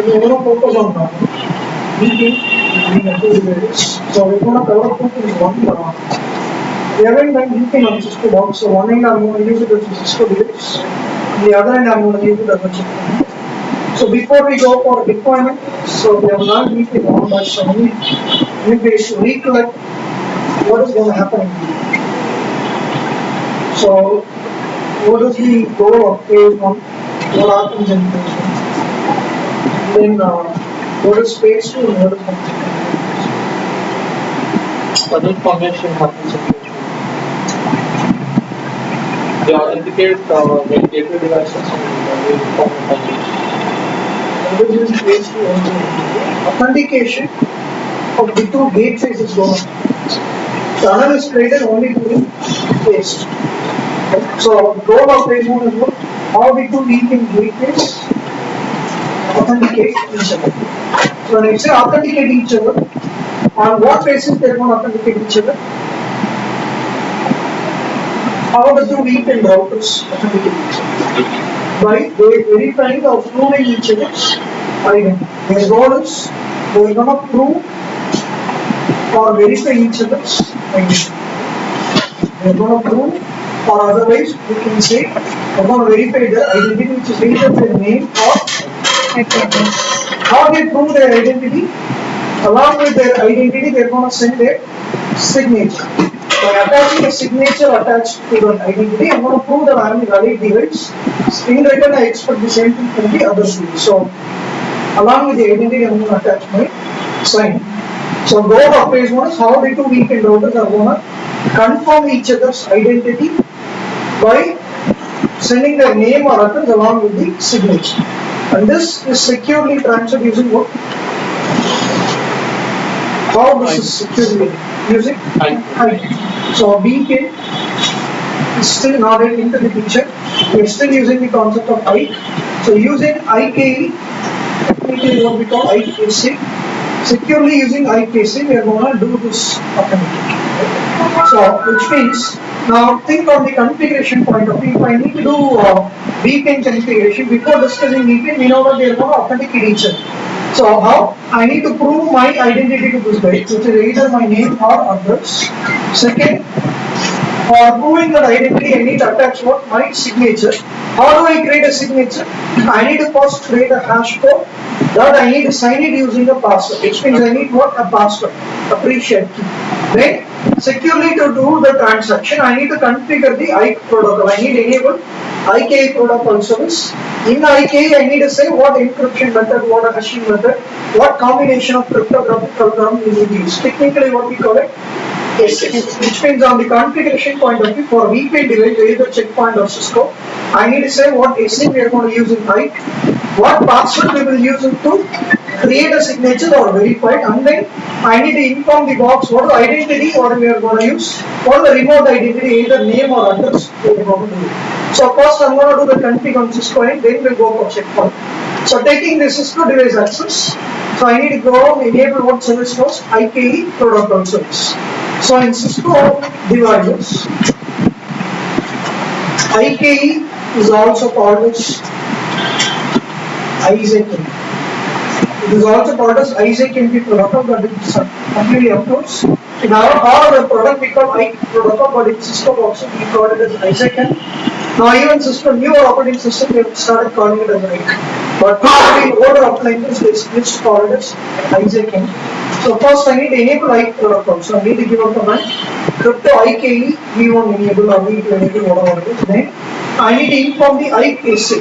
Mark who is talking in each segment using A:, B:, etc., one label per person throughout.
A: we're going to focus on that. VPN and two devices. So we're going to cover two things. One, we haven't done VPN on Cisco box. So one end I'm going to use it as a Cisco device. The other end I'm going to use it as a checkpoint. So before we go for deployment, so we have learned VPN on, but so we need to recollect what is going to happen in VPN. So what is the goal of phase 1? What happens in phase 1? Then what is phase 2 and what is phase 3?
B: What information happens in phase 1? They authenticate the gateway devices and they inform authentication.
A: What is in phase 2? Authentication of the two gateways is going on. Channel is created only during phase 2. So goal of phase 1 is what? How the two VPN gateways authenticate each other. So when I say authenticate each other, on what basis they are going to authenticate each other? How the two VPN routers authenticate each other? By verifying or proving each other's identity. Their goal is they are going to prove or verify each other's identity. They are going to prove, or otherwise we can say they are going to verify their identity, which is either their name or identity. How they prove their identity? Along with their identity, they are going to send their signature. By attaching a signature attached to the identity, I am going to prove that I am a valid device. In return, I expect the same thing from the other student. So, along with the identity, I am going to attach my sign. So, goal of phase 1 is how the two VPN routers are going to confirm each other's identity by sending their name or address along with the signature. And this is securely transferred using what? How this is securely using IP. So VPN is still not into the picture. We are still using the concept of IP. So using IKE, technically what we call IKC. Securely using IKC, we are going to do this authentication. So which means, now think on the configuration point of view. If I need to do VPN configuration, before discussing VPN, we know that they are going to authenticate each other. So how? I need to prove my identity to this guy, which is either my name or address. Second, for proving that identity, I need to attach what? My signature. How do I create a signature? I need to first create a hash code that I need to sign it using a password, which means I need what? A password, a pre-shared key. Then securely to do the transaction, I need to configure the IKE protocol. I need to enable IKE protocol service. In IKE, I need to say what encryption method, what hashing method, what combination of cryptographic algorithm we need to use. Technically, what we call it ASA, which means on the configuration point of view for VPN device, either checkpoint or Cisco, I need to say what ASA we are going to use in IKE, what password we will use to create a signature or verify it, and then I need to inform the box what the identity what we are going to use, what the remote identity, either name or address we are going to do. So first I am going to do the config on Cisco end, then we will go for checkpoint. So taking the Cisco device access, so I need to go enable what service was IKE protocol service. So in Cisco devices, IKE is also called as ASA. It is also called as ASA protocol, but it is completely of course. In our product we call IKE protocol, but in Cisco also we call it as ASA. Now even Cisco newer operating system they have started calling it as IKE. But in older appliances they used to call it as ASA. So first I need to enable IKE protocol. So I need to give a command crypto IKE v1 enable or v2 enable whatever it is. Then I need to inform the IKE SA.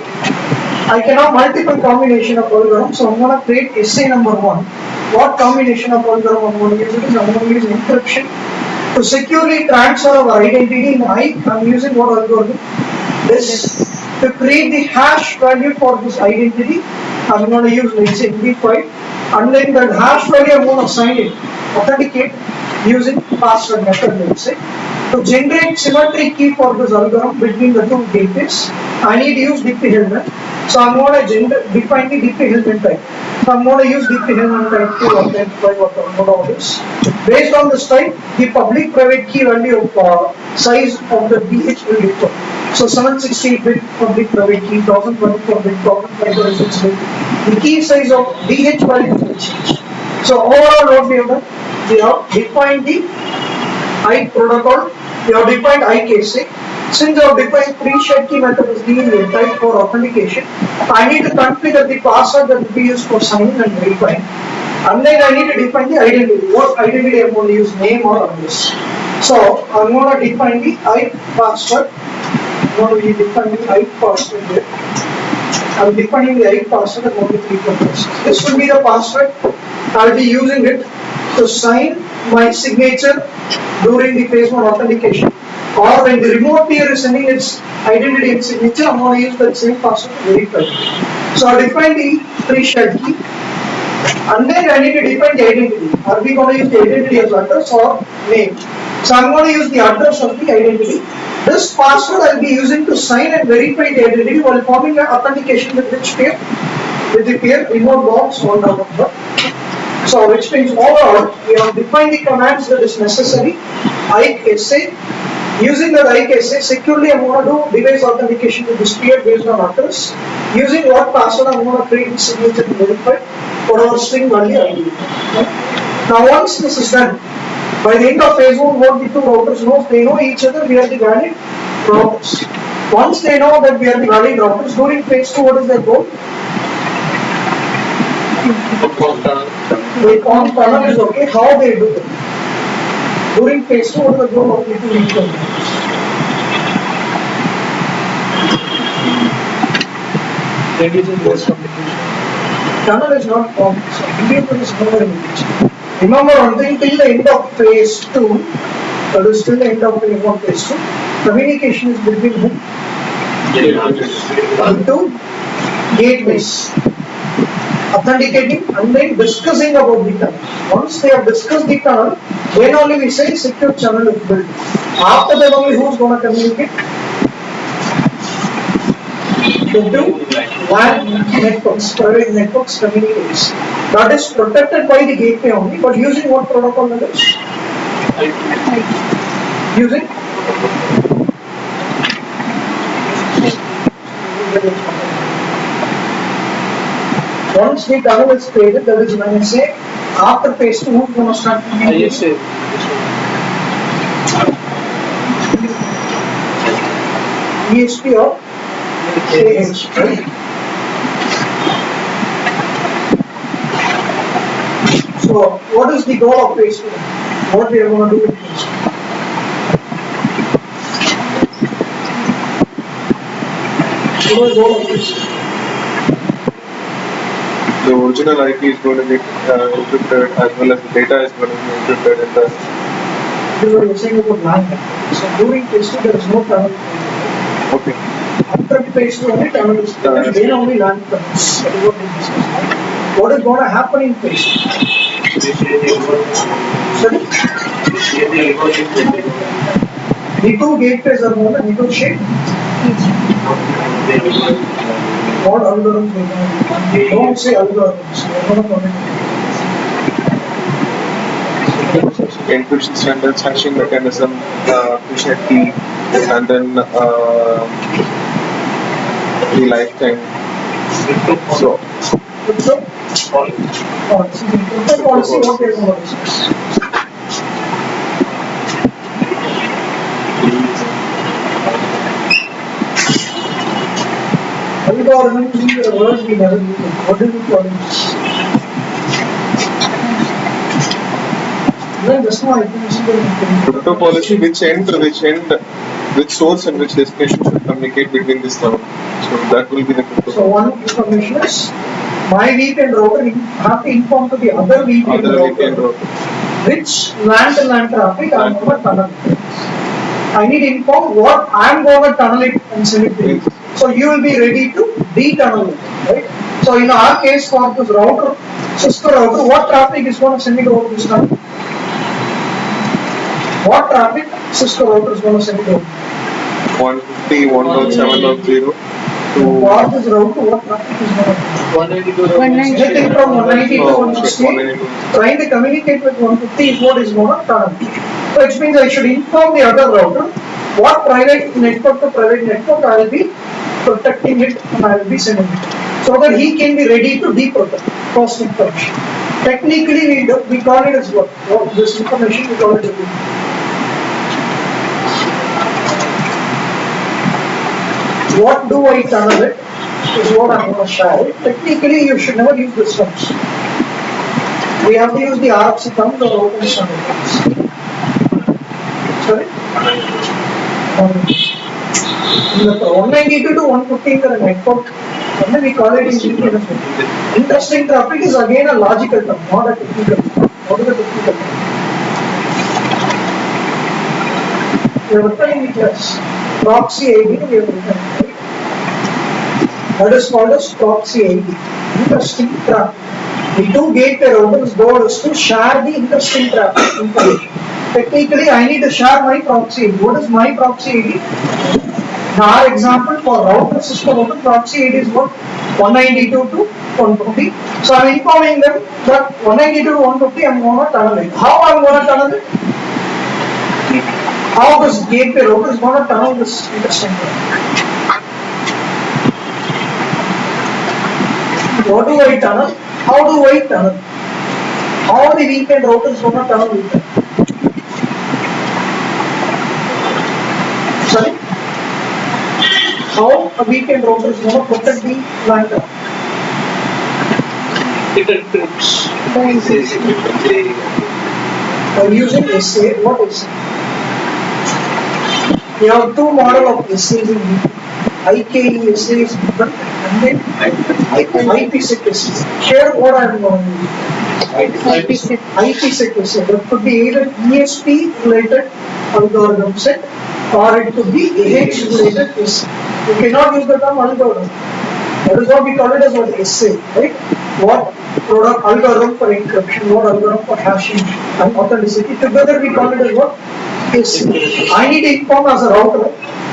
A: I cannot multiple combination of algorithm, so I'm going to create SA number 1. What combination of algorithm I'm going to use? I'm going to use encryption to securely transfer our identity in IKE. I'm using what algorithm? This to create the hash value for this identity. I'm going to use let's say MD5, and then that hash value I'm going to assign it, authenticate using password method. Let's say to generate symmetric key for this algorithm between the two gateways, I need to use DP helmet. So I'm going to define the DP element type. So I'm going to use DP element type to identify what all is. Based on this type, the public private key value of size of the DH will differ. So 768-bit public private key, 1024-bit, 1056-bit. The key size of DH value will change. So overall, what we have done, we have defined the I protocol, we have defined IKC. Since I have defined pre-shared key method is being type for authentication, I need to configure the password that will be used for signing and verifying. And then I need to define the identity. What identity I'm going to use, name or address. So I'm going to define the I password. I'm going to define the I password here. I'm defining the I password and only 3 purposes. This will be the password. I'll be using it to sign my signature during the phase 1 authentication. Or when the remote peer is sending its identity and signature, I'm going to use that same password to verify. So I define the pre-shared key, and then I need to define the identity. Are we going to use the identity as address or name? So I'm going to use the address of the identity. This password I'll be using to sign and verify the identity while forming an authentication with which peer? With the peer remote box on the number. So which means overall we have defined the commands that is necessary. ISA. Using that IKSA, securely I'm going to do device authentication to this peer based on address. Using what password I'm going to create the signature to verify for our string value ID. Now once this is done, by the end of phase 1, what the two routers know, they know each other, we are the valid routers. Once they know that we are the valid routers, during phase 2, what is their goal? They form tunnel is okay, how they do it? During phase 2, what is the goal of the two routers?
B: Intelligence-based communication.
A: Tunnel is not formed, so intelligence is never engaged. Remember one thing, till the end of phase 2, that is till the end of phase 1, phase 2, communication is between whom? Two gateways. Authenticating and then discussing about the tunnel. Once they have discussed the tunnel, then only we say secure channel is built. After that only who is going to communicate? The two WAN networks, private networks communicates. That is protected by the gateway only, but using what protocol that is? Using? Once the tunnel is created, that is when I say after phase 2, who is going to start communicating? ESP or AH, right? So, what is the goal of phase 2? What we are going to do with phase 2? What is the goal of phase 2?
C: The original IP is going to get encrypted as well as the data is going to be encrypted in the.
A: This is what you're saying about LAN. So during phase 2 there is no tunnel.
C: Okay.
A: After phase 2 only tunnel is created, then only LAN comes. That is what we discussed. What is going to happen in phase 2? Sorry? The two gateways are going to negotiate. What algorithms we can use? Don't say algorithms. We are going to communicate.
C: Encryption standards, hashing mechanism, pre-shared key, and then the lifetime. So,
A: policy, what we are going to discuss. Algorithms is a word we never use. What do we call it? Then just now I think
C: crypto policy, which source and which destination should communicate between this nodes. So that will be the crypto.
A: So one information is my VPN router have to inform to the other VPN router which LAN to LAN traffic I am going to tunnel. I need to inform what I am going to tunnel it and send it to you. So you will be ready to de-tunnel it, right? So in our case for this router, Cisco router, what traffic is going to send it over this tunnel? What traffic Cisco router is going to send it over?
C: 150, 1.7.0.
A: For this route, what traffic is going to
B: 192.
D: 190.
A: anything from 190 to
C: Oh,
A: 160,
C: 192.
A: trying to communicate with 150 is what is going to turn. So which means I should inform the other router what private network to private network I will be protecting it and I will be sending it. So that he can be ready to deprotect first information. Technically we call it as what? This information we call it as what do I tunnel it is what I'm going to share it. Technically you should never use this terms. We have to use the RFC terms or open standard terms. Sorry? The 192 to 150 is a network, and then we call it VPN. Interesting traffic is again a logical term, not a technical term. What is a technical term? We have written in class proxy ID, we have written. That is called as proxy ID. Interesting traffic. The two gateway routers' goal is to share the interesting traffic information. Technically, I need to share my proxy ID. What is my proxy ID? In our example for router Cisco router, proxy ID is what? 192 to 150. So I am informing them that 192 to 150 I am going to tunnel it. How I am going to tunnel it? How this gateway router is going to tunnel this interesting traffic? What do I tunnel? How do I tunnel? How the VPN router is going to tunnel VPN? Sorry? How a VPN router is going to protect the LAN traffic?
B: It encrypts.
A: By using ASA, what is it? We have two models of ASAs in VPN. IKE SA is different and then IPsec SA. Here what I am going to use? IPsec SA. That could be either ESP related algorithm set or it could be AH related SA. You cannot use the term algorithm. That is what we call it as what SA, right? What product algorithm for encryption, what algorithm for hashing and authenticity. Together we call it as what? SA. I need to inform as a router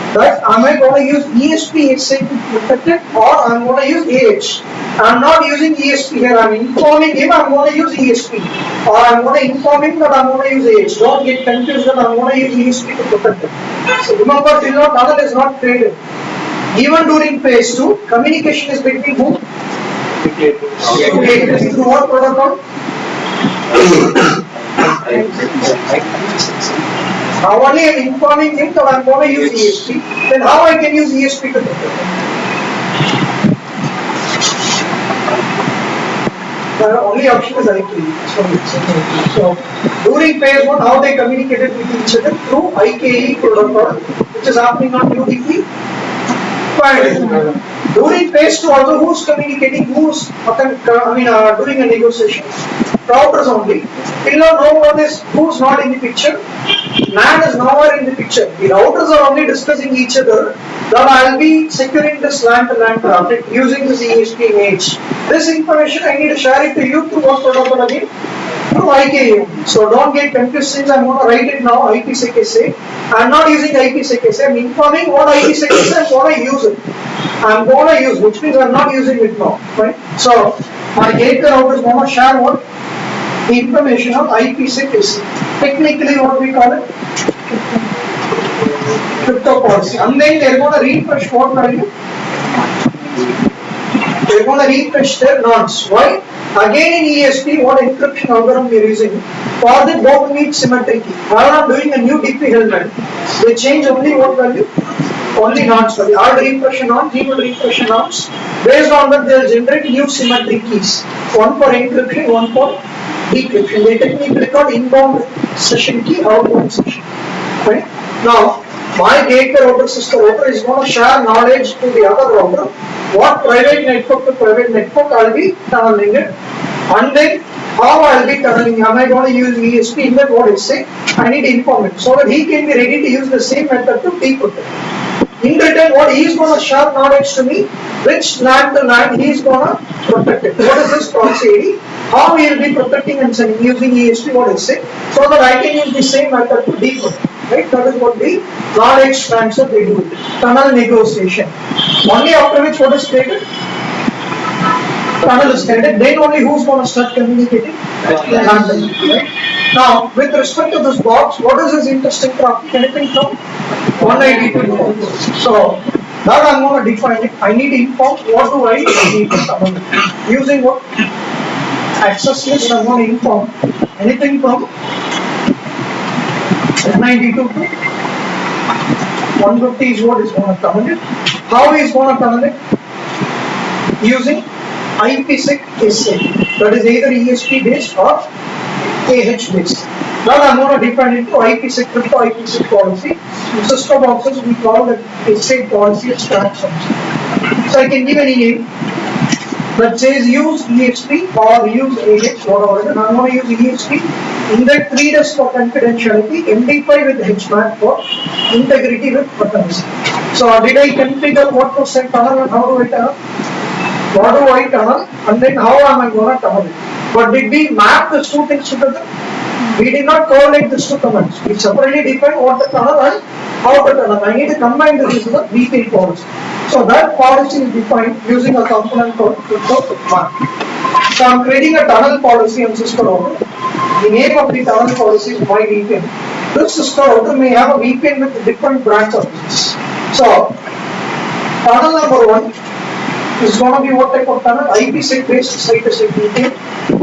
A: that am I going to use ESP SA to protect it or I am going to use AH. I am not using ESP here, I am informing him I am going to use ESP or I am going to inform him that I am going to use AH. Don't get confused that I am going to use ESP to protect it. So remember, till now tunnel is not created. Even during phase 2, communication is between whom? Okay, through what protocol? Now only I am informing him that I am going to use ESP. Then how I can use ESP to protect it? The only option is IKE. So during phase 1, how they communicated with each other through IKE protocol, which is happening on UDP. During phase 2 also, who's communicating, who's doing a negotiation? Routers only. Till now no one is, who's not in the picture? LAN is nowhere in the picture. The routers are only discussing each other that I will be securing this LAN to LAN traffic using this ESP image. This information I need to share it to you through what protocol again? Through IKE. So don't get confused since I am going to write it now IPsec SA. I am not using IPsec SA. I am informing what IPsec SA I am going to use it. I am going to use, which means I am not using it now. Right? So my gateway router is going to share what? The information of IPsec SA. Technically what we call it? Crypto policy. And then they are going to refresh what value? They are going to refresh their nonce. Why? Again in ESP, what encryption algorithm we are using? For the both meet symmetry key. Rather than doing a new DP element, they change only what value? Only nonce value. Odd refresh nonce, even refresh nonce. Based on that, they will generate new symmetry keys. One for encryption, one for decryption. They technically call inbound session key, outbound session. Right? Now, my gateway router, Cisco router is going to share knowledge to the other router. What private network to private network I will be tunneling it, and then how I will be tunneling. Am I going to use ESP in that what is say? I need to inform him so that he can be ready to use the same method to deprotect. In return, what he is going to share knowledge to me, which LAN to LAN he is going to protect it. What is this proxy ID? How he will be protecting and sending using ESP, what is it? So that I can use the same method to deprotect. right? That is what the knowledge transfer they do. Tunnel negotiation. Only after which what is created? Tunnel is created. Then only who's going to start communicating? The handle, right? Now, with respect to this box, what is this interesting traffic? Anything from 192. So, that I'm going to define it. I need to inform what do I need to tunnel. Using what? Access list, I'm going to inform anything from 92 to 150 is what is going to tunnel it. How is going to tunnel it? Using IPsec ASA. That is either ESP based or AH based. Now I'm going to define it to IPsec crypto IPsec policy. In Cisco boxes we call that ASA policy as transaction. So I can give any name that says use ESP or use AH, whatever. And I'm going to use ESP. Index 3 does for confidentiality, MD5 with HMAC for integrity with buttons. So did I configure what to set tunnel and how do I tunnel? What do I tunnel and then how am I going to tunnel it? But did we map the two things together? We did not correlate these two commands. We separately defined what the tunnel and how to tunnel. I need to combine this with the VPN policy. So that policy is defined using a component called crypto map. So I'm creating a tunnel policy on Cisco router. The name of the tunnel policy is my VPN. This Cisco router may have a VPN with different branch services. So tunnel number 1 is going to be what type of tunnel? IPsec based site-to-site VPN.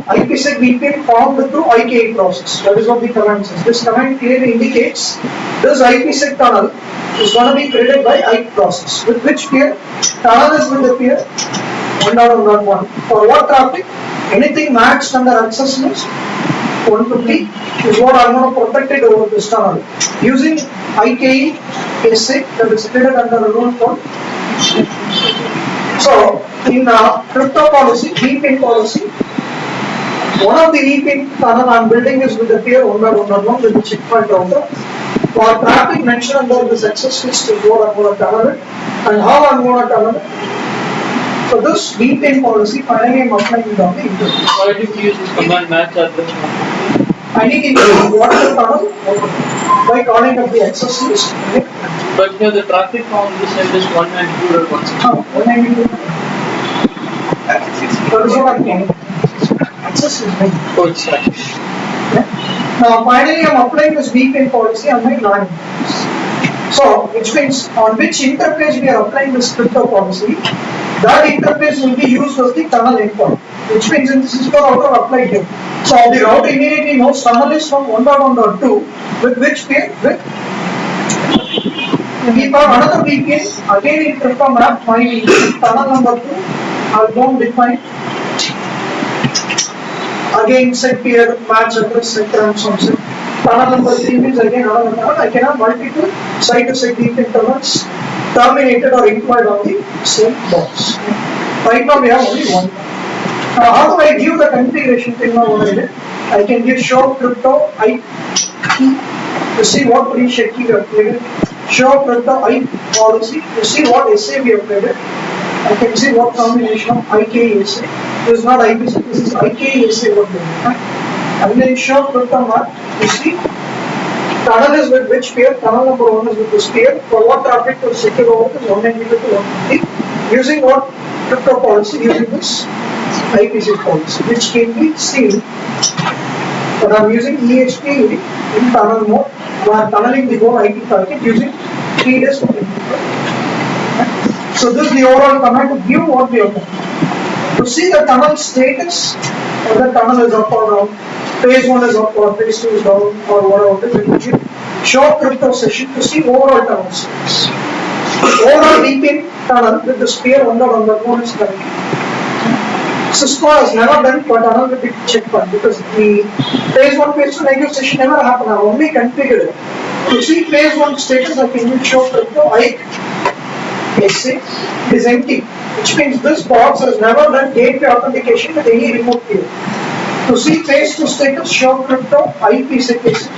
A: IPsec VPN formed through IKE process. That is what the command says. This command clearly indicates this IPsec tunnel is going to be created by IKE process. With which peer? Tunnel is with the peer 1.1.1. For what traffic? Anything matched under access list 150 is what I'm going to protect it over this tunnel. Using IKE ASA that is created under a rule called. So, in crypto policy, VPN policy, one of the VPN tunnel I'm building is with the peer 1.1.1 with the checkpoint router. For traffic mentioned under this access list is what I'm going to tunnel it and how I'm going to tunnel it. So this VPN policy finally I'm applying it on the internet.
B: Why do you use this command match address?
A: I need to include what the tunnel by calling up the access list.
B: But here the traffic on this end is 192.160.
A: 192. That is what I'm calling. Access is made.
B: Oh, it's right.
A: Now finally I'm applying this VPN policy on my LAN. So which means on which interface we are applying this crypto policy, that interface will be used as the tunnel endpoint. Which means in the Cisco router applied here. So the router immediately knows tunnel is from 1.1.2 with which peer? With we have another VPN again in crypto map my VPN tunnel number 2. I'll go and define again set peer match address set ransom set. Tunnel number 3 means again another tunnel. I can have multiple site-to-site VPN tunnels terminated or employed on the same box. Right now we have only one. Now how do I give the configuration thing now what I did? I can give show crypto IP to see what pre-check key we have created. Show crypto IP policy to see what SA we have created. I can see what combination of IKE ASA. This is not IPsec, this is IKE ASA what we have. And then show crypto map to see tunnel is with which peer, tunnel number 1 is with this peer. For what traffic to secure over is 192 to 150. Using what crypto policy? Using this IPsec policy, which can be seen. But I'm using EHP in tunnel mode. We are tunneling the whole IP packet using 3 days of input. So this is the overall command to give what we have done. To see the tunnel status, whether tunnel is up or down, phase 1 is up or phase 2 is down or whatever it is, we give show crypto session to see overall tunnel status. Overall VPN tunnel with the spear 1.1.1 is currently. Cisco has never done for tunnel with the checkpoint because the phase 1, phase 2 negotiation never happened. I have only configured it. To see phase 1 status, I can use show crypto IKE ASA. It is empty, which means this box has never done gateway authentication with any remote peer. To see phase 2 status, show crypto IPsec ASA.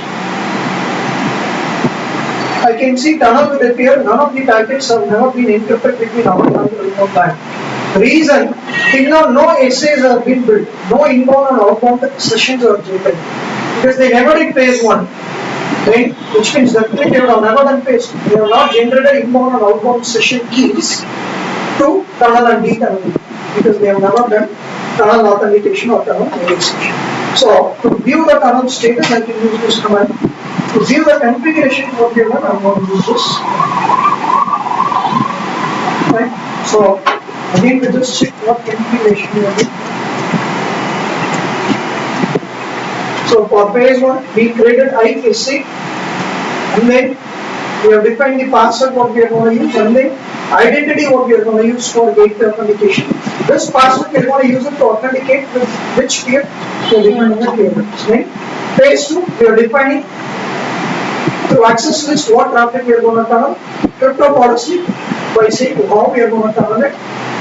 A: I can see tunnel with a peer. None of the packets have never been encrypted between our tunnel and remote line. Reason, till now no ASAs have been built, no inbound and outbound sessions are JPEG because they never did phase 1. Then, which means that they have never done paste. They have not generated inbound and outbound session keys to tunnel and detunnel because they have never done tunnel authentication or tunnel verification. So, to view the tunnel status, I can use this command. To view the configuration of the one, I'm going to use this. Right? So, again, we just check what configuration we are doing. So, for phase 1, we created ASA, and then we have defined the password what we are going to use, and then identity what we are going to use for gateway authentication. This password we are going to use it to authenticate with which peer we are defining the peer. Then phase 2, we are defining to access list what traffic we are going to tunnel, crypto policy by saying how we are going to tunnel it,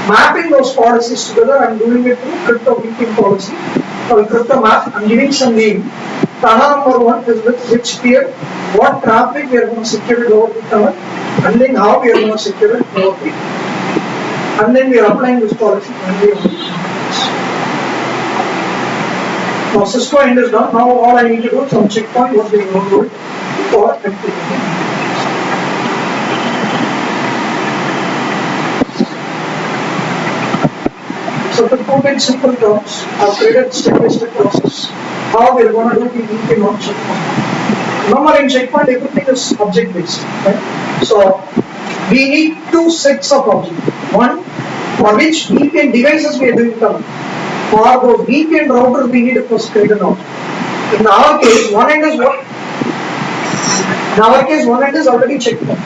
A: mapping those policies together. I am doing it through crypto VPN policy or crypto map. I am giving some name. Tunnel number 1 is with which peer, what traffic we are going to secure it over the tunnel, and then how we are going to secure it over the, and then we are applying this policy. Now Cisco end is done. Now all I need to do is some checkpoint what we are going to do for activity. So to put in simple terms, I've created step-by-step process. How we are going to do the VPN on checkpoint. Remember in checkpoint everything is object based. Right? So we need 2 sets of objects. One for which VPN devices we are doing tunnel. For those VPN routers we need to first create an object. In our case, one end is what? In our case, one end is already checkpoint.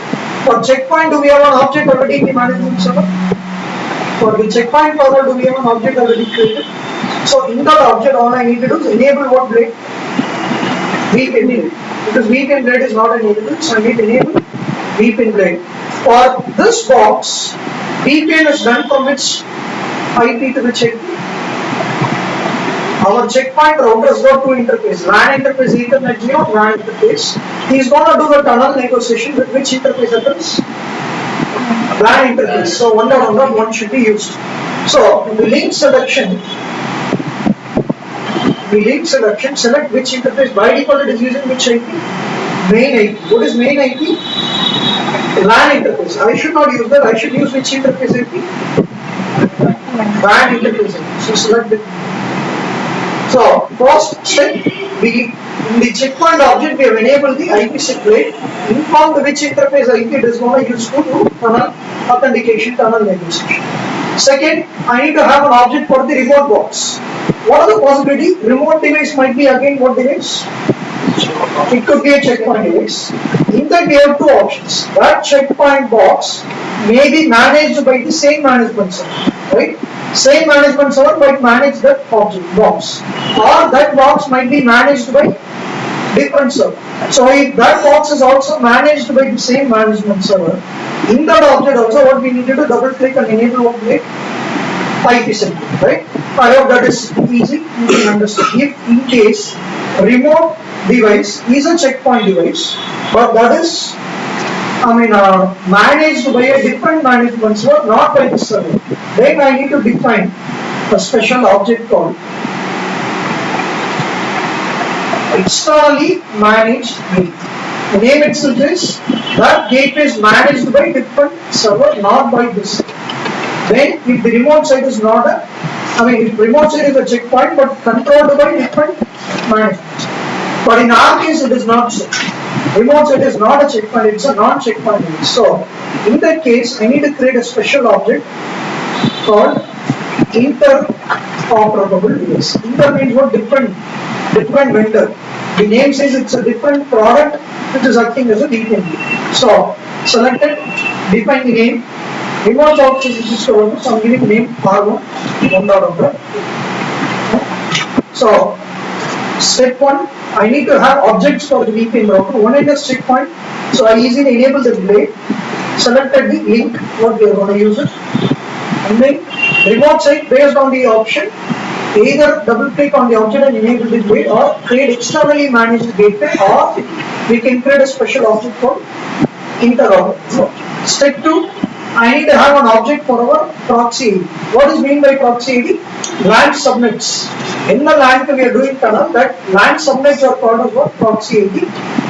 A: For checkpoint, do we have an object already in the management server? For the checkpoint server, do we have an object already created? So in that object, all I need to do is enable what blade? VPN blade. Because VPN blade is not enabled, so I need to enable VPN blade. For this box, VPN is done from which IP to the checkpoint? Our checkpoint router has got 2 interfaces, LAN interface, Ethernet Geo, LAN interface. He is going to do the tunnel negotiation with which interface happens? LAN interface. So 1.1.1 should be used. So in the link selection, select which interface. By default it is using which IP? Main IP. What is main IP? LAN interface. I should not use that. I should use which interface IP? LAN interface IP. So select it. So first step, in the checkpoint object we have enabled the IPsec blade, inform the which interface IP it is going to use to do tunnel authentication, tunnel negotiation. Second, I need to have an object for the remote box. What are the possibility? Remote device might be again what device? It could be a checkpoint device. In that we have 2 options. That checkpoint box may be managed by the same management server, right? Same management server might manage that object box, or that box might be managed by different server. So if that box is also managed by the same management server, in that object also what we need to do, double click and enable what we IPsec, right? I hope that is easy, you can understand. If in case remote device is a checkpoint device, but that is managed by a different management server, not by the server, then I need to define a special object called externally managed gateway. The name itself is that gateway is managed by different server, not by this. Then if the remote side is not a, if remote side is a checkpoint but controlled by different management. But in our case it is not so. Remote side is not a checkpoint, it's a non-checkpoint device. So in that case I need to create a special object called interoperable device. Inter means what? Different vendor. The name says it's a different product which is acting as a VPN. So select it, define the name. Remote box is Cisco, so I'm giving name R1 1.1. So step 1, I need to have objects for the VPN router. One end is checkpoint, so I easily enable the blade, selected the link, what we are going to use it, and then remote side based on the option, either double click on the object and enable the blade, or create externally managed gateway, or we can create a special object called interoperable. Step 2, I need to have an object for our proxy ID. What is meant by proxy ID? LAN subnets. In the LAN we are doing tunnel, that LAN subnets are called as what? Proxy ID.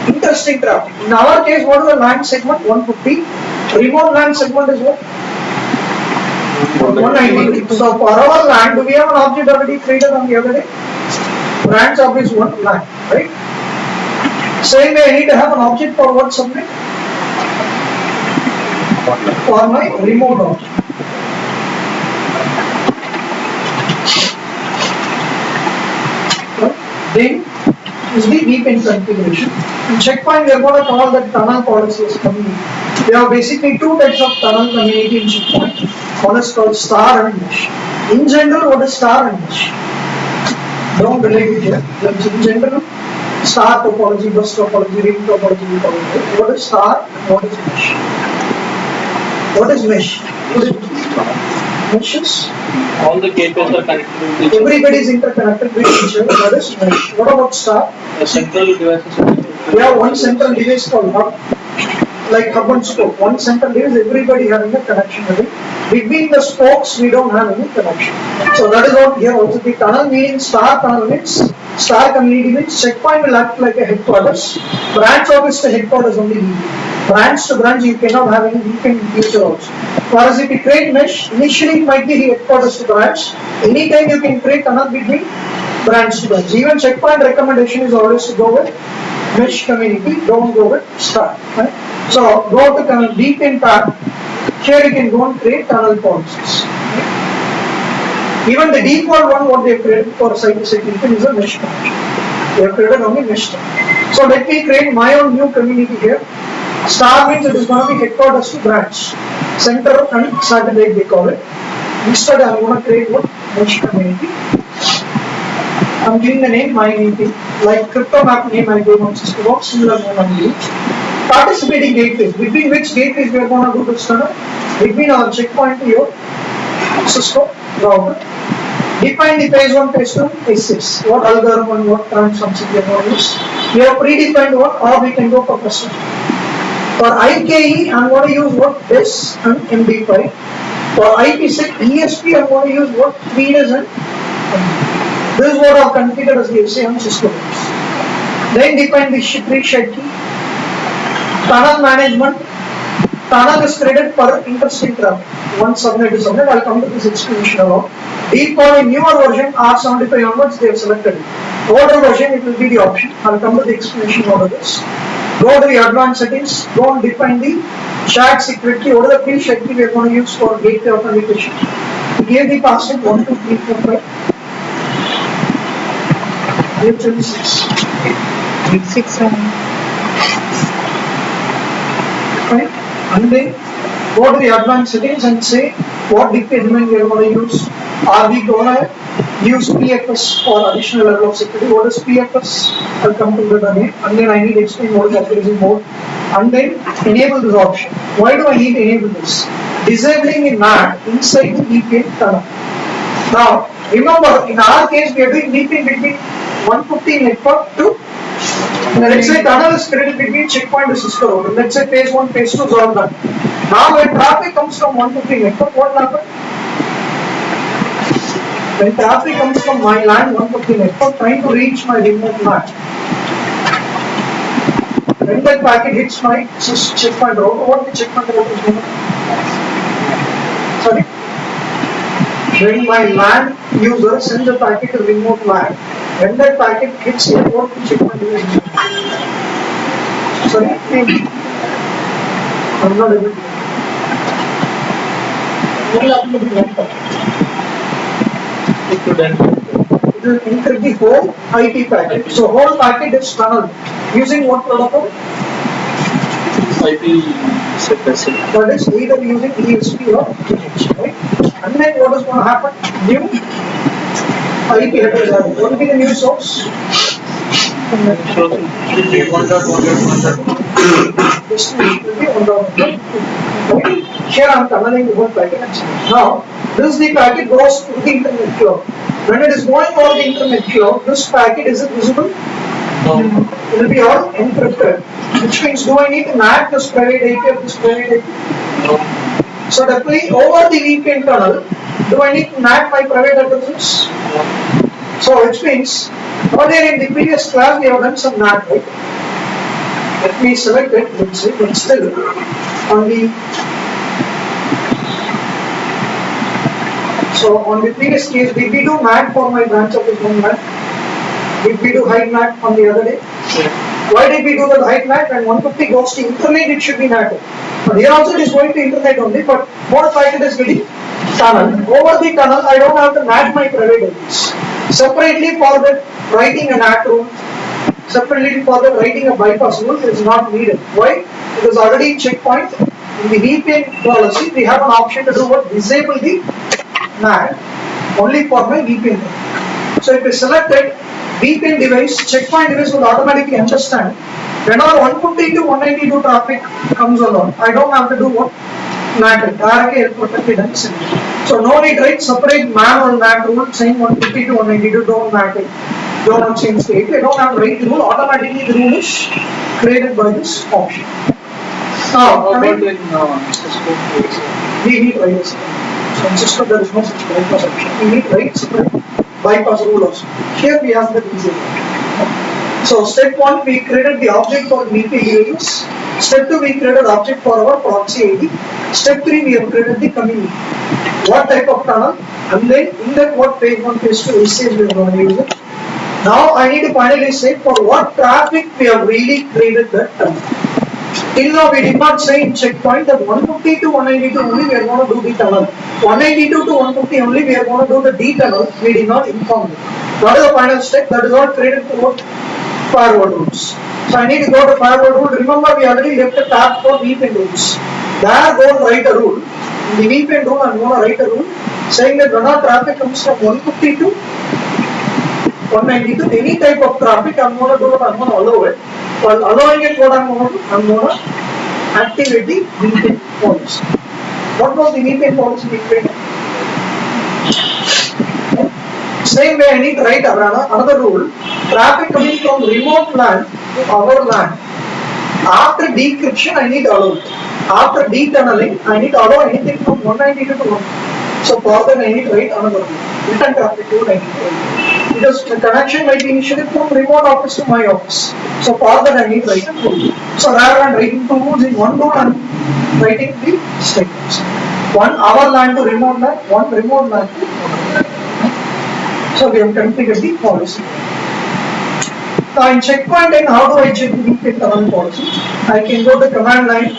A: Interesting traffic. In our case, what is the LAN segment? 150. Remote LAN segment is what? 190. So for our LAN, do we have an object already created on the other day? Branch of is one LAN, right? Same way, I need to have an object for what subnet? For my remote object. Then is the VPN configuration. In checkpoint, we are going to call that tunnel policy as community. We have basically two types of tunnel community in checkpoint. One is called star and mesh. In general, what is star and mesh? Don't relate it here. In general, star topology, bus topology, ring topology, we call it. What is star and what is mesh? What is mesh? Meshes?
B: All the gateways are connected with each other.
A: Everybody is interconnected with each other. That is mesh. What about star?
B: The central devices are
A: We have one central device called hub, like hub and spoke. One central device, everybody having a connection with it. Between the spokes, we don't have any connection. So that is what here also the tunnel means, star tunnel means, star community means checkpoint will act like a headquarters. Branch office to headquarters only VPN. Branch to branch, you cannot have any VPN in future also. Whereas if you create mesh, initially it might be headquarters to branch. Anytime you can create tunnel between branch to branch. Even checkpoint recommendation is always to go with mesh community, don't go with star. Right? So go to VPN tab. Here you can go and create tunnel policies. Even the default one what they have created for site-to-site VPN is a mesh connection. They have created only mesh tunnel. So let me create my own new community here. Star means it is going to be headquarters to branch. Center and satellite they call it. Instead I am going to create what? Mesh community. I am giving the name my anything. Like crypto map name I gave on Cisco, similar name I am giving. Participating gateways. Between which gateways we are going to do this tunnel? Between our checkpoint to your Cisco router. Define the phase 1, phase 2, phase 6. What algorithm and what transforms we are going to use. We have predefined one or we can go for custom. For IKE, I am going to use what? DES and MD5. For IPsec, ESP, I am going to use what? 3DES and MD. This is what I have configured as the ASA on Cisco. Then define the pre-shed key. Tunnel management. Tunnel is created per interesting traffic. One subnet is subnet. I will come to this explanation along. Default in newer version R75 onwards they have selected it. Older version it will be the option. I will come to the explanation of this. Go to the advanced settings. Go and define the shared secret key. What is the pre-shed key we are going to use for gateway authentication? We gave the password 1, 2, 3, 4, 5. 826.
D: 6, 7.
A: Right? And then go to the advanced settings and say what dictate element we are going to use. Are we going to use PFS for additional level of security? What is PFS? I'll come to that again. And then I need to explain what is authorizing mode. And then enable this option. Why do I need to enable this? Disabling in NAT inside the VPN tunnel. Now remember in our case we are doing VPN between 150 network to let's say tunnel is created between checkpoint to Cisco router. Let's say phase 1, phase 2 is all done. Now when traffic comes from 150 network, what will happen? When traffic comes from my LAN 150 network trying to reach my remote LAN, when that packet hits my checkpoint router, what the checkpoint router is doing? Sorry? When my LAN user sends a packet to remote LAN, when that packet hits here, what the checkpoint is doing? Sorry? I'm not able to. What will happen to the network?
B: It will
A: encrypt the whole IP packet. So whole packet is tunneled using what protocol?
B: IP
A: That is either using ESP or PH, right? And then what is going to happen? New IP address. What will be the new source? Destination will be 1.1. Here I am tunneling the whole packet. Now this the packet goes to the internet cloud. When it is going over the internet cloud, this packet is visible?
B: No.
A: It will be all encrypted. Which means do I need to map this private IP of this private IP?
B: No.
A: So definitely over the VPN tunnel, do I need to map my private addresses?
B: No.
A: So which means earlier in the previous class we have done some NAT, right? Let me select it, let's say, but still on the previous case, did we do MAC for my branch of one MAC? Did we do height MAC on the other day?
B: Yeah.
A: Why did we do the height MAC? When 150 goes to internet, it should be MAC. But here also it is going to internet only, but what packet is getting? Tunnel. Over the tunnel, I don't have to match my private IPs. Separately for the writing an ACK rule, separately for the writing a bypass rule is not needed. Why? Because already checkpoint in the VPN policy, we have an option to do what? Disable the MAC only for my VPN. So if we selected VPN device, checkpoint device will automatically understand whenever 150 to 192 traffic comes along, I don't have to do what? MAC, directly protected and simple. So no need, right? Separate manual MAC rule saying 150 to 192 don't MAC it. Don't change state. I don't have write rule. Automatically the rule is created by this option. Now,
B: How about
A: coming,
B: in Cisco ASA?
A: we need write. So in Cisco there is no such bypass option. We need write separate bypass rule also. Here we have the easy one. So step 1 we created the object for VPN devices. Step 2 we created object for our proxy ID. Step 3 we have created the community. What type of tunnel? And then in that what page 1, page 2 ACS we are going to use it. Now I need to finally say for what traffic we have really created that tunnel. Till now we did not say in checkpoint that 150 to 192 only we are going to do the tunnel. 192 to 150 only we are going to do the D tunnel. We did not inform you. What is the final step? That is not created for firewall rules. So I need to go to firewall rule. Remember we already left a tab for VPN rules. There go and write a rule. In the VPN rule I am going to write a rule saying that when our traffic comes from 150 to 192, any type of traffic I am going to do it, I am going to allow it. While allowing it, what I am going to activate the VPN policy. What was the VPN policy we created? Same way I need to write another rule. Traffic coming from remote LAN to our LAN. After decryption, I need to allow it. After detunneling, I need to allow anything from 192 to 1. So for that I need to write another rule. Return traffic to 92. Because the connection might be initiated from remote office to my office. So for that I need to write a rule. So rather than writing two rules in one rule, I am writing three statements. One our LAN to remote LAN, one remote LAN to our LAN. So we have configured the policy. Now in checkpoint and how do I check the VPN tunnel policy? I can go to command line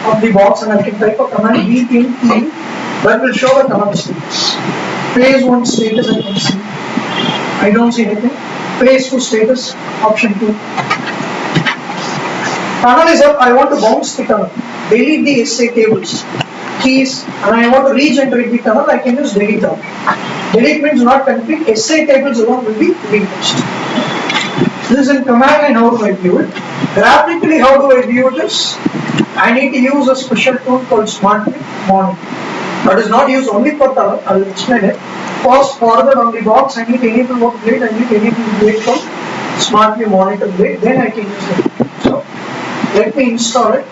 A: of the box and I can type a command VPN key that will show the tunnel status. Phase 1 status I can see. I don't see anything. Phase 2 status, option 2. Tunnel is up, I want to bounce the tunnel. Delete the ASA tables. Keys and I want to regenerate the tunnel, I can use delete option. Delete means not config, SA tables alone will be reused. This is in command line, how do I view it? Graphically, how do I view this? I need to use a special tool called Smart Monitor. That is not used only for tunnel, I will explain it. First, further on the box, I need to enable what blade, I need to enable the blade called Smart Monitor blade, then I can use it. So, let me install it.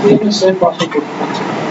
B: Even same password put password.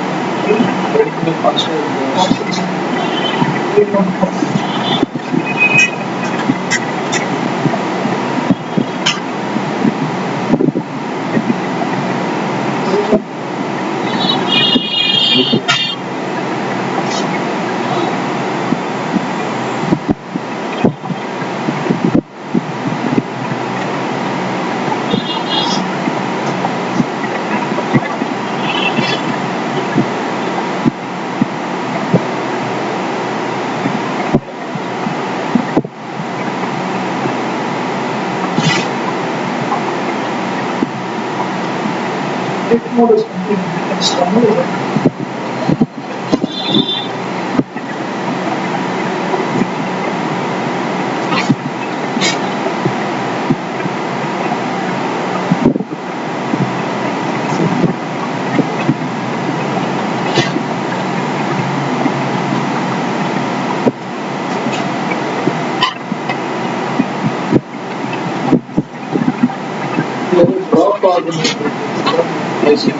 A: Edit mode is complete. It's done.
B: Drop or placing.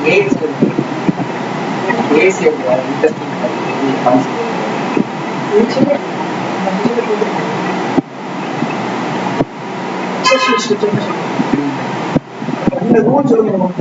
E: ASA interesting consider.
A: Access switching. இந்த rules எழுதணும்.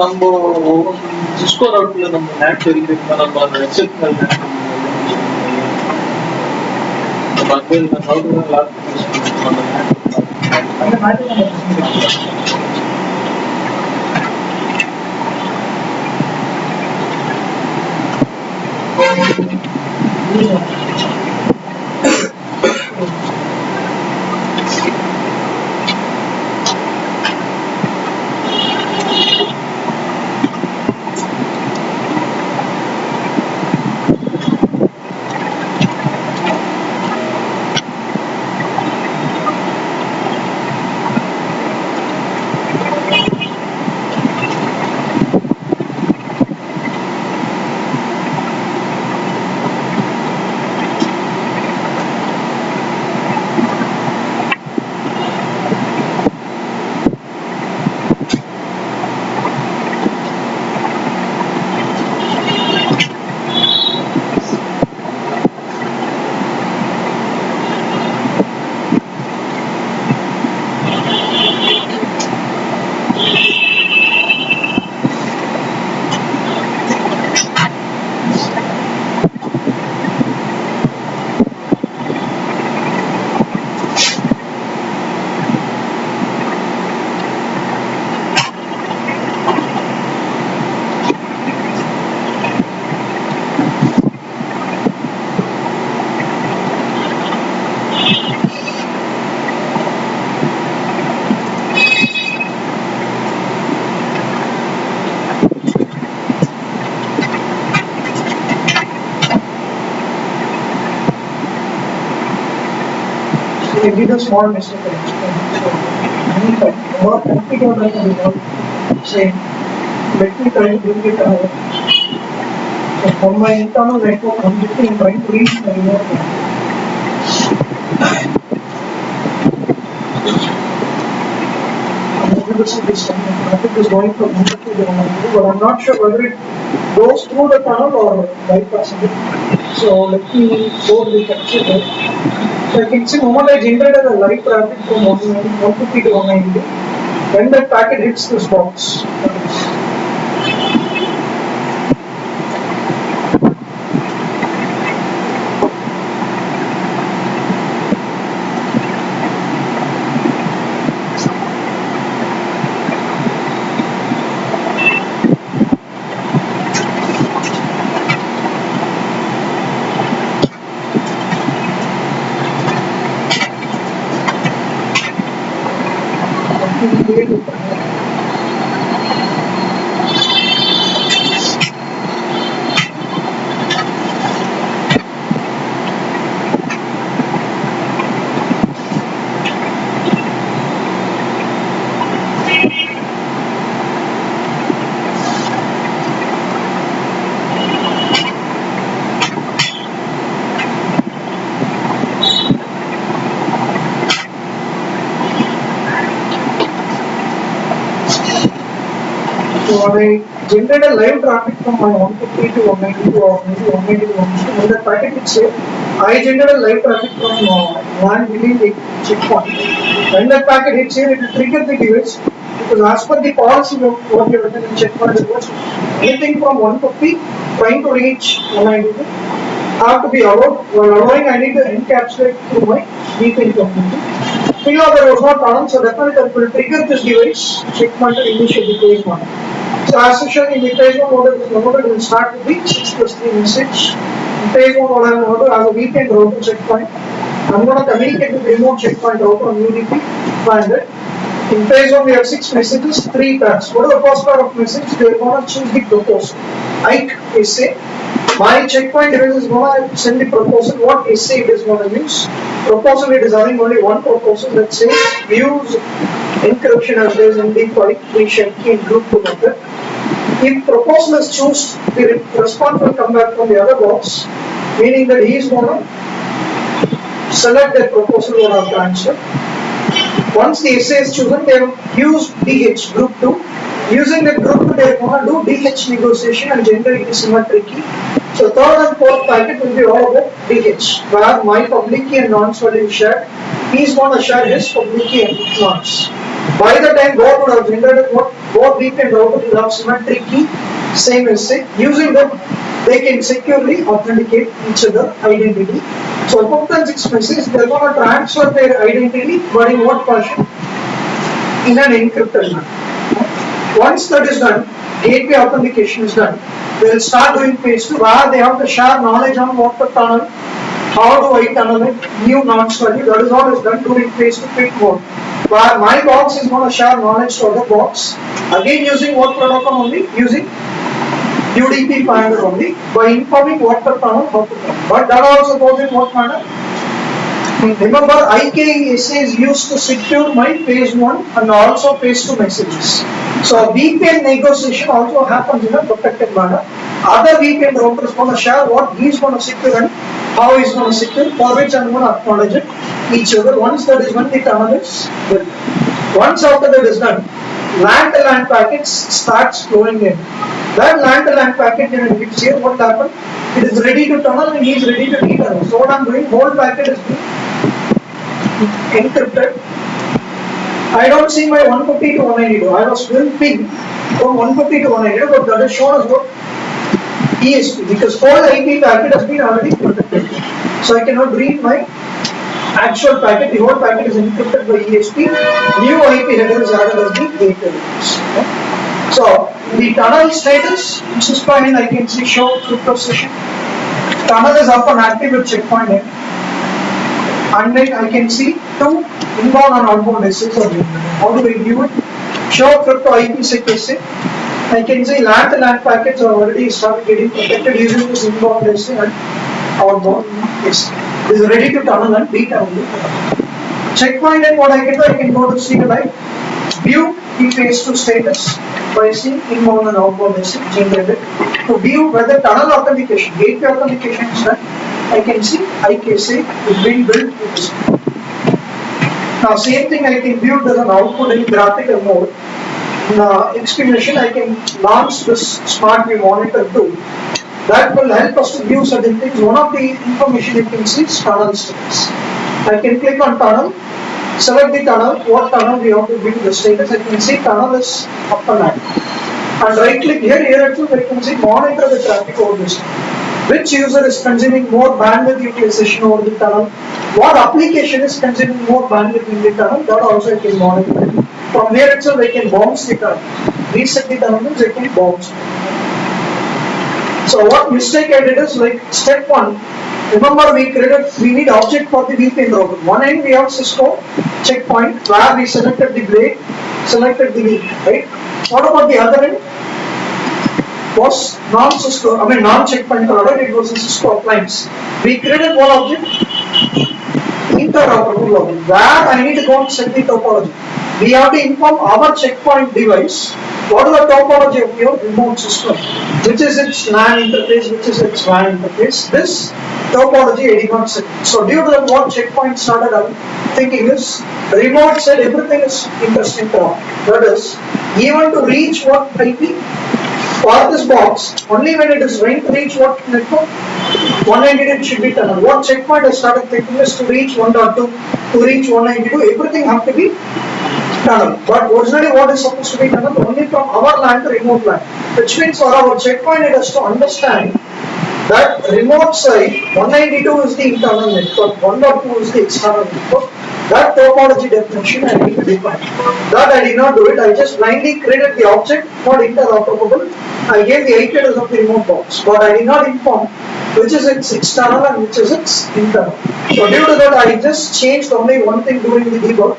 B: நம்ம Cisco ரவுட்ல நம்ம NAT verify நம்ம அந்த exceptional NAT நம்ம வந்து இந்த router lock பண்ணி
A: அந்த மாதிரி I did a small mistake. What configure that I will say, let me try to bring it out. So from my internal network, I'm trying to reach my network. Traffic is going from one to the other, but I'm not sure whether it goes through the tunnel or bypassing it. So let me go to the capture there. So I can see moment I generated a live traffic from 150 to 190. When that packet hits this box. So when I generate a live traffic from my 150 to 192 or maybe 180 to 150, when that packet is saved, I generate a live traffic from one within the checkpoint. When that packet hits here, it will trigger the device because as per the policy of what you have written in checkpoint, it was anything from 150 trying to reach 192 have to be allowed. While allowing, I need to encapsulate through my VPN community. Still, there was not on, so definitely that will trigger this device checkpoint to initiate the phase 1. So as usual in the phase 1 model is loaded, it will start with the 6+3 message. In phase 1 what I am going to do as a VPN router checkpoint, I am going to communicate with the remote checkpoint router on UDP 500. In phase 1 we have 6 messages, 3 pairs. What is the first pair of messages? They are going to choose the proposal. IKE ASA. My checkpoint device is going to send the proposal, what ASA it is going to use. Proposal, it is having only one proposal that says use encryption as well as MD5, pre-share key and group to method. If proposal is chosen, the response will come back from the other box, meaning that he is going to select that proposal or our transfer. Once the SA is chosen, they will use DH group 2. Using that group 2, they are going to do DH negotiation and generate the symmetric key. So third and fourth packet will be all about DH, where my public key and nonce will be shared. He is going to share his public key and nonce. By the time both would have generated what both VPN router will have symmetric key, same as it. Using them, they can securely authenticate each other identity. So both and 6 messages, they are going to transfer their identity, but in what fashion? In an encrypted manner. Once that is done, gateway authentication is done, they will start doing phase 2 where they have to share knowledge on what the tunnel, how do I tunnel it, new nonce value, that is all is done during phase 2 quick mode. Where my box is going to share knowledge to other box, again using what protocol only? Using UDP 500 only, by informing what the tunnel, how to tunnel. But that also goes in what manner? Remember, IKASA is used to secure my phase 1 and also phase 2 messages. So VPN negotiation also happens in a protected manner. Other VPN routers going to share what he is going to secure and how he is going to secure, for which I am going to acknowledge it each other. Once that is done, the tunnel is built. Once after that is done, LAN to LAN packets starts flowing in. That LAN to LAN packet when it hits here, what happens? It is ready to tunnel and he is ready to detunnel. So what I am doing, whole packet is being encrypted. I don't see my 150 to 192. I was doing ping from 150 to 192, but that is shown as what? ESP, because whole IP packet has been already protected. So I cannot read my actual packet. The whole packet is encrypted by ESP. New IP header is added as the gateway. So the tunnel status, which is fine, I can see show crypto session. Tunnel is up and active with checkpoint name. And then I can see 2 inbound and outbound messages are given. How do I view it? Show crypto IPsec SA. I can see LAN to LAN packets are already started getting protected using this inbound SA and outbound SA. This is ready to tunnel and detunnel. Checkpoint and what I can do, I can go to see like view the phase 2 status by seeing inbound and outbound message generated. To view whether tunnel authentication, gateway authentication is done, I can see IKSA is being built with this. Now same thing I can view it as an output in graphical mode. In explanation I can launch this smart view monitor tool. That will help us to view certain things. One of the information you can see is tunnel status. I can click on tunnel, select the tunnel, what tunnel we have to view the status. I can see tunnel is up and active. And right click here itself I can see monitor the traffic over this. Which user is consuming more bandwidth utilization over the tunnel? What application is consuming more bandwidth in the tunnel? That also I can monitor. From here itself I can bounce the tunnel. Reset the tunnel means I can bounce. So what mistake I did is like step 1. Remember we need object for the VPN router. One end we have Cisco checkpoint where we selected the blade, selected the link, right? What about the other end? Was non-Cisco, non-checkpoint router, it was a Cisco appliance. We created one object, interoperable object, where I need to go and set the topology. We have to inform our checkpoint device what is the topology of your remote system, which is its LAN interface, which is its WAN interface. This topology I did not set. So due to that what checkpoint started thinking is remote said everything is interesting term. That is, even to reach what IP for this box, only when it is going to reach what network, 192 should be tunnel. What checkpoint I started thinking is to reach 1.2, to reach 192, everything have to be tunnel. But originally what is supposed to be tunnel? Only from our LAN to remote LAN. Which means for our checkpoint it has to understand that remote side 192 is the internal network, 1.2 is the external network. That topology definition I need to define. That I did not do it, I just blindly created the object, not interoperable. I gave the IP address of the remote box, but I did not inform which is its external and which is its internal. So due to that I just changed only one thing during the debug,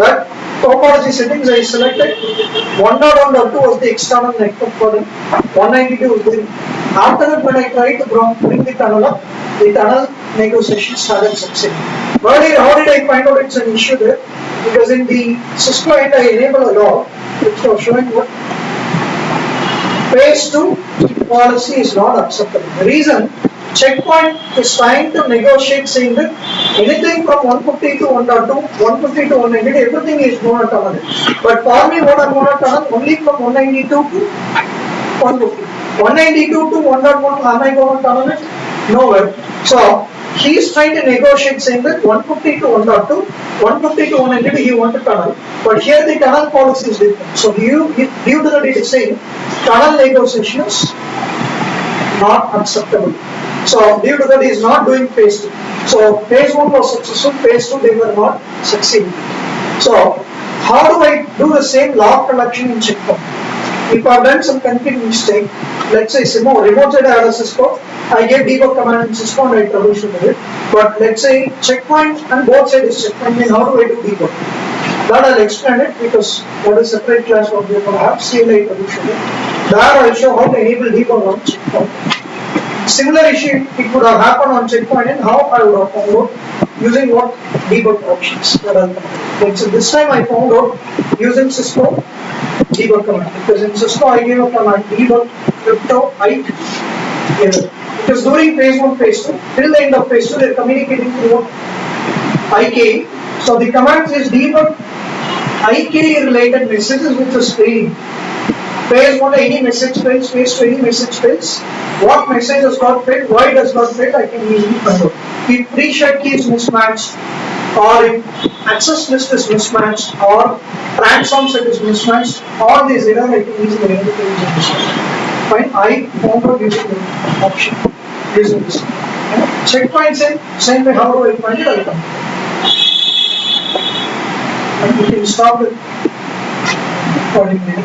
A: that topology settings I selected 1.1.2 was the external network for them, 192 is the. After that when I tried to bring the tunnel up, the tunnel negotiation started succeeding. Earlier, how did I find out it's an issue there? Because in the Cisco end I enable a log which was showing what phase 2 policy is not acceptable. The reason, checkpoint is trying to negotiate saying that anything from 150 to 1.2, 150 to 190, everything is known at tunnel. But for me what I want to tunnel only from 192 to 150. 192 to 1.1, am I going to tunnel it? Nowhere. So he is trying to negotiate saying that 150 to 1.2, 150 to 190 he wants to tunnel. But here the tunnel policy is different. So due to that it is saying tunnel negotiation is not acceptable. So due to that he is not doing phase 2. So phase 1 was successful, phase 2 they were not succeeding. So how do I do the same log collection in checkpoint? If I have done some config mistake, let's say remote side I had a Cisco, I gave debug command in Cisco and I troubleshooted it. But let's say checkpoint and both sides is checkpoint, then how do I do debug? That I'll explain it because that is a separate class what we are going to have, CLI troubleshooting. There I'll show how to enable debug on checkpoint. Similar issue it would have happened on checkpoint and how I would have found out using what debug options that I'll come. Like so this time I found out using Cisco debug command, because in Cisco I gave a command debug crypto IK error. Because during phase 1, phase 2, till the end of phase 2 they are communicating through IK. So the command says debug IK related messages which is failing. Phase 1 any message fails, phase 2 any message fails. What message has got failed, why does not fail, I can easily find out. If pre-shared key is mismatched, or if access list is mismatched, or transform set is mismatched, all these errors I can easily identify. Fine, I found out using the option, using this. Checkpoint same way, how do I find it? I'll come. And we can stop it accordingly.